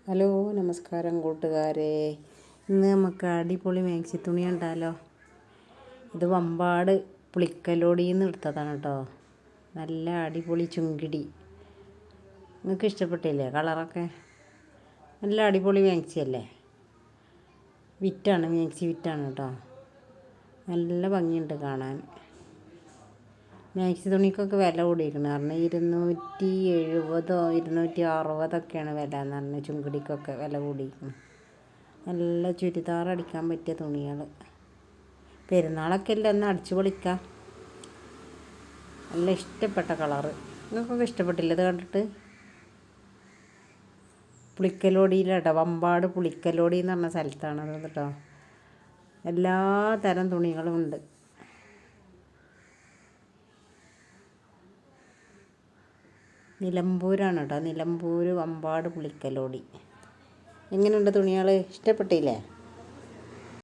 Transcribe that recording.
Hello നമസ്കാരം കൂട്ടുകാരെ. ഇന്ന് നമുക്ക് അടിപൊളി മാക്സി തുണി ഉണ്ടല്ലോ. ഇത് വമ്പാട് പുളിക്കലോടിയിൽ നിന്ന് എടുത്തതാണ് കേട്ടോ. നല്ല അടിപൊളി ചുങ്കിടി. നിങ്ങൾക്ക് ഇഷ്ടപ്പെട്ടില്ലേ കളറൊക്കെ? നല്ല അടിപൊളി മാക്സി അല്ലേ? വിറ്റാണ്, മാക്സി വിറ്റാണ് കേട്ടോ. നല്ല ഭംഗിയുണ്ട് കാണാൻ. മാക്സി തുണിക്കൊക്കെ വില കൂടിയിരിക്കണം. കാരണം 270 260 വില എന്ന് പറഞ്ഞാൽ ചുങ്കിടിക്കൊക്കെ വില കൂടിയിരിക്കണം. നല്ല ചുരിദാർ അടിക്കാൻ പറ്റിയ തുണികൾ. പെരുന്നാളൊക്കെ അല്ലേ, ഒന്ന് അടിച്ചു പൊളിക്കാം. നല്ല ഇഷ്ടപ്പെട്ട കളറ്. നിങ്ങൾക്കൊക്കെ ഇഷ്ടപ്പെട്ടില്ല ഇത് കണ്ടിട്ട്? പുളിക്കലോടിയിലാട്ടോ, വമ്പാട് പുളിക്കലോടി എന്ന് പറഞ്ഞ സ്ഥലത്താണത് കേട്ടോ. എല്ലാ തരം തുണികളും ഉണ്ട്. നിലമ്പൂരാണ് കേട്ടോ, നിലമ്പൂർ വമ്പാട് പുളിക്കലോടി. എങ്ങനെയുണ്ട് തുണികൾ? ഇഷ്ടപ്പെട്ടില്ലേ?